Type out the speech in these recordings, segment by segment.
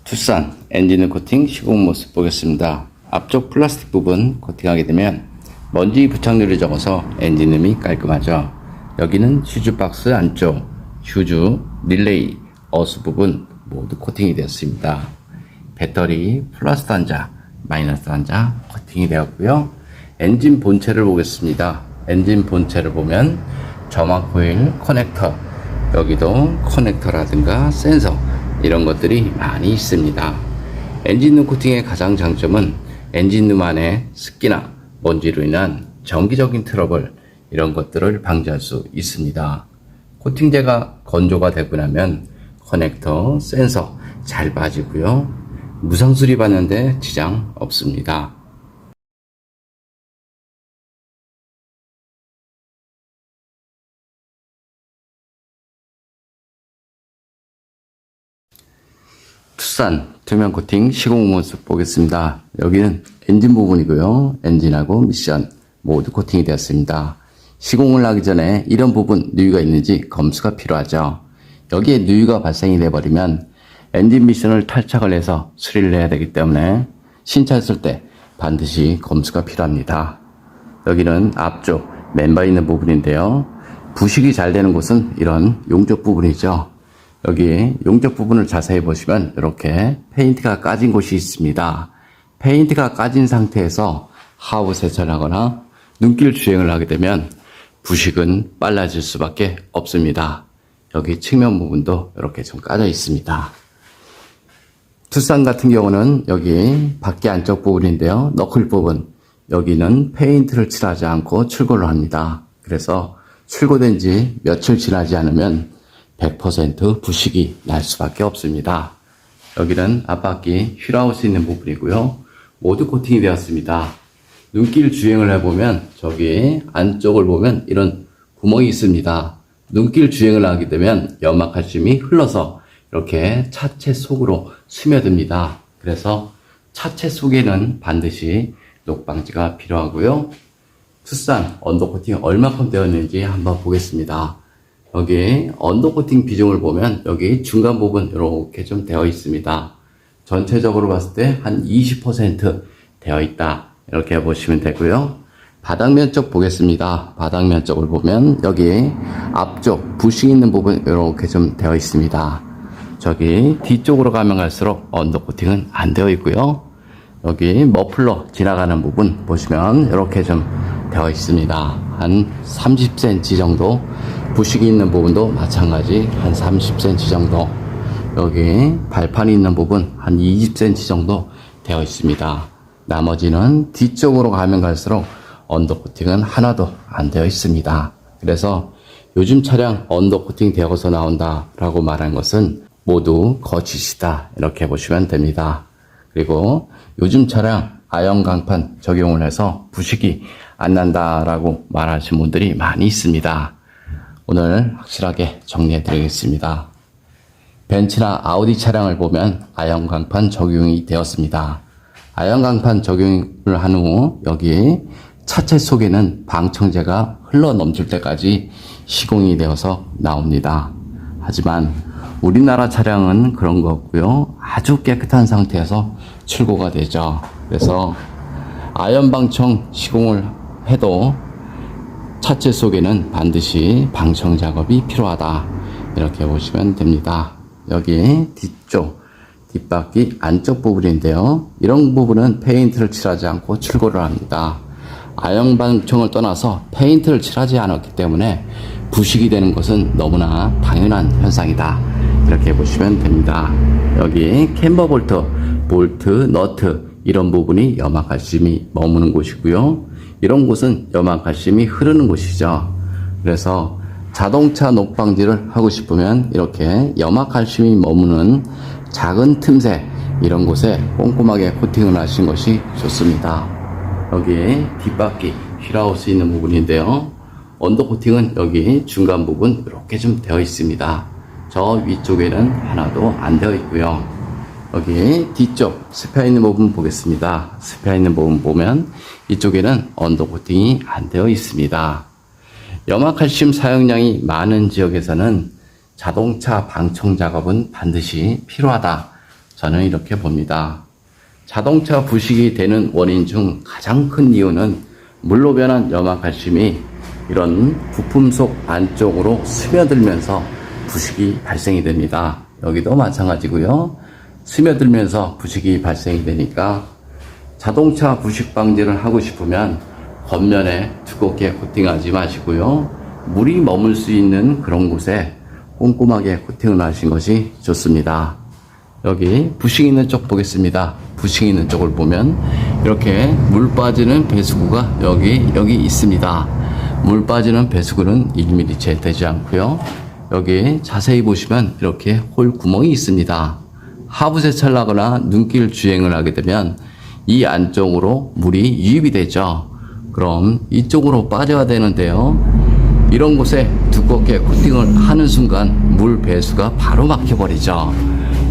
투싼 엔진 코팅 시공 모습 보겠습니다. 앞쪽 플라스틱 부분 코팅하게 되면 먼지 부착률이 적어서 엔진음이 깔끔하죠. 여기는 슈즈 박스 안쪽, 슈즈, 릴레이, 어스 부분 모두 코팅이 되었습니다. 배터리 플러스 단자, 마이너스 단자 코팅이 되었고요. 엔진 본체를 보겠습니다. 엔진 본체를 보면 점화 코일 커넥터, 여기도 커넥터라든가 센서 이런 것들이 많이 있습니다. 엔진룸 코팅의 가장 장점은 엔진룸 안에 습기나 먼지로 인한 정기적인 트러블 이런 것들을 방지할 수 있습니다. 코팅제가 건조가 되고 나면 커넥터, 센서 잘 빠지고요. 무상 수리받는데 지장 없습니다. 투싼 투명 코팅 시공 모습 보겠습니다. 여기는 엔진 부분이고요. 엔진하고 미션 모두 코팅이 되었습니다. 시공을 하기 전에 이런 부분 누유가 있는지 검수가 필요하죠. 여기에 누유가 발생이 되어버리면 엔진 미션을 탈착을 해서 수리를 해야 되기 때문에 신차했을 때 반드시 검수가 필요합니다. 여기는 앞쪽 멤버 있는 부분인데요. 부식이 잘 되는 곳은 이런 용접 부분이죠. 여기 용접 부분을 자세히 보시면 이렇게 페인트가 까진 곳이 있습니다. 페인트가 까진 상태에서 하부 세차를 하거나 눈길 주행을 하게 되면 부식은 빨라질 수밖에 없습니다. 여기 측면 부분도 이렇게 좀 까져 있습니다. 투싼 같은 경우는 여기 바퀴 안쪽 부분인데요. 너클 부분, 여기는 페인트를 칠하지 않고 출고를 합니다. 그래서 출고된 지 며칠 지나지 않으면 100% 부식이 날 수밖에 없습니다. 여기는 앞바퀴 휠아웃이 있는 부분이고요. 모두 코팅이 되었습니다. 눈길 주행을 해보면 저기 안쪽을 보면 이런 구멍이 있습니다. 눈길 주행을 하게 되면 염화칼슘이 흘러서 이렇게 차체 속으로 스며듭니다. 그래서 차체 속에는 반드시 녹방지가 필요하고요. 투싼 언더코팅이 얼마큼 되었는지 한번 보겠습니다. 여기 언더코팅 비중을 보면 여기 중간 부분 이렇게 좀 되어 있습니다. 전체적으로 봤을 때 한 20% 되어 있다 이렇게 보시면 되고요. 바닥면 쪽 보겠습니다. 바닥면 쪽을 보면 여기 앞쪽 부식 있는 부분 이렇게 좀 되어 있습니다. 저기 뒤쪽으로 가면 갈수록 언더코팅은 안 되어 있고요. 여기 머플러 지나가는 부분 보시면 이렇게 좀 되어 있습니다. 한 30cm 정도, 부식이 있는 부분도 마찬가지 한 30cm 정도, 여기 발판이 있는 부분 한 20cm 정도 되어 있습니다. 나머지는 뒤쪽으로 가면 갈수록 언더코팅은 하나도 안 되어 있습니다. 그래서 요즘 차량 언더코팅 되어서 나온다 라고 말한 것은 모두 거짓이다 이렇게 보시면 됩니다. 그리고 요즘 차량 아연 강판 적용을 해서 부식이 안 난다라고 말하시는 분들이 많이 있습니다. 오늘 확실하게 정리해 드리겠습니다. 벤츠나 아우디 차량을 보면 아연 강판 적용이 되었습니다. 아연 강판 적용을 한 후 여기 차체 속에는 방청제가 흘러 넘칠 때까지 시공이 되어서 나옵니다. 하지만 우리나라 차량은 그런 거 없고요. 아주 깨끗한 상태에서 출고가 되죠. 그래서 아연 방청 시공을 해도 차체 속에는 반드시 방청 작업이 필요하다 이렇게 보시면 됩니다. 여기 뒤쪽 뒷바퀴 안쪽 부분인데요. 이런 부분은 페인트를 칠하지 않고 출고를 합니다. 아연 방청을 떠나서 페인트를 칠하지 않았기 때문에 부식이 되는 것은 너무나 당연한 현상이다 이렇게 보시면 됩니다. 여기 캠버 볼트, 너트 이런 부분이 염화칼슘이 머무는 곳이고요. 이런 곳은 염화칼슘이 흐르는 곳이죠. 그래서 자동차 녹방지를 하고 싶으면 이렇게 염화칼슘이 머무는 작은 틈새 이런 곳에 꼼꼼하게 코팅을 하신 것이 좋습니다. 여기 뒷바퀴 휠아웃이 있는 부분인데요. 언더코팅은 여기 중간 부분 이렇게 좀 되어 있습니다. 저 위쪽에는 하나도 안 되어 있고요. 여기 뒤쪽 스페어 있는 부분 보겠습니다. 스페어 있는 부분 보면 이쪽에는 언더코팅이 안 되어 있습니다. 염화칼슘 사용량이 많은 지역에서는 자동차 방청 작업은 반드시 필요하다. 저는 이렇게 봅니다. 자동차 부식이 되는 원인 중 가장 큰 이유는 물로 변한 염화칼슘이 이런 부품 속 안쪽으로 스며들면서 부식이 발생이 됩니다. 여기도 마찬가지고요. 스며들면서 부식이 발생이 되니까 자동차 부식 방지를 하고 싶으면 겉면에 두껍게 코팅하지 마시고요. 물이 머물 수 있는 그런 곳에 꼼꼼하게 코팅을 하신 것이 좋습니다. 여기 부식 있는 쪽 보겠습니다. 부식 있는 쪽을 보면 이렇게 물 빠지는 배수구가 여기 있습니다. 물 빠지는 배수구는 1mm 채 되지 않고요. 여기 자세히 보시면 이렇게 홀 구멍이 있습니다. 하부 세차를 눈길 주행을 하게 되면 이 안쪽으로 물이 유입이 되죠. 그럼 이쪽으로 빠져야 되는데요. 이런 곳에 두껍게 코팅을 하는 순간 물 배수가 바로 막혀버리죠.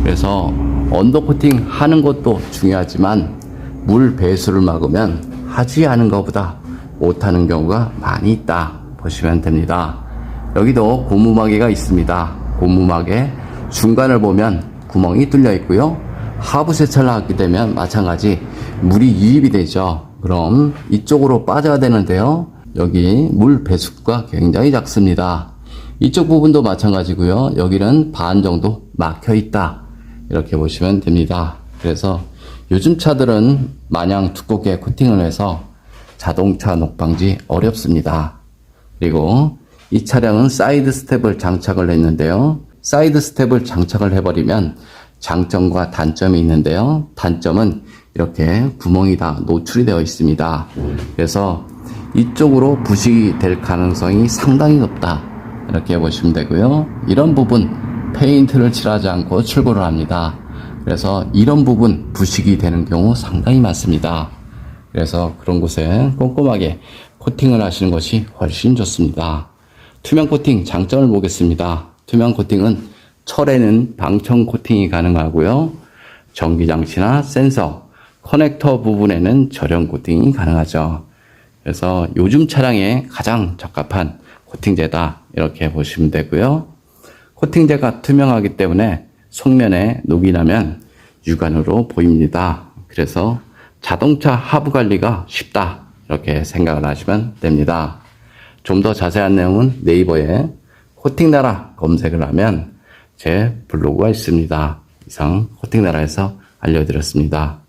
그래서 언더 코팅 하는 것도 중요하지만 물 배수를 막으면 하지 않은 것보다 못하는 경우가 많이 있다 보시면 됩니다. 여기도 고무마개가 있습니다. 고무마개 중간을 보면 구멍이 뚫려 있고요. 하부 세차를 하게 되면 마찬가지 물이 유입이 되죠. 그럼 이쪽으로 빠져야 되는데요. 여기 물 배수구가 굉장히 작습니다. 이쪽 부분도 마찬가지고요. 여기는 반 정도 막혀 있다. 이렇게 보시면 됩니다. 그래서 요즘 차들은 마냥 두껍게 코팅을 해서 자동차 녹방지 어렵습니다. 그리고 이 차량은 사이드 스텝을 장착을 했는데요. 사이드 스텝을 장착을 해버리면 장점과 단점이 있는데요. 단점은 이렇게 구멍이 다 노출이 되어 있습니다. 그래서 이쪽으로 부식이 될 가능성이 상당히 높다. 이렇게 보시면 되고요. 이런 부분 페인트를 칠하지 않고 출고를 합니다. 그래서 이런 부분 부식이 되는 경우 상당히 많습니다. 그래서 그런 곳에 꼼꼼하게 코팅을 하시는 것이 훨씬 좋습니다. 투명 코팅 장점을 보겠습니다. 투명 코팅은 철에는 방청 코팅이 가능하고요. 전기장치나 센서, 커넥터 부분에는 절연 코팅이 가능하죠. 그래서 요즘 차량에 가장 적합한 코팅제다 이렇게 보시면 되고요. 코팅제가 투명하기 때문에 속면에 녹이 나면 육안으로 보입니다. 그래서 자동차 하부 관리가 쉽다 이렇게 생각을 하시면 됩니다. 좀 더 자세한 내용은 네이버에 코팅나라 검색을 하면 제 블로그가 있습니다. 이상 코팅나라에서 알려드렸습니다.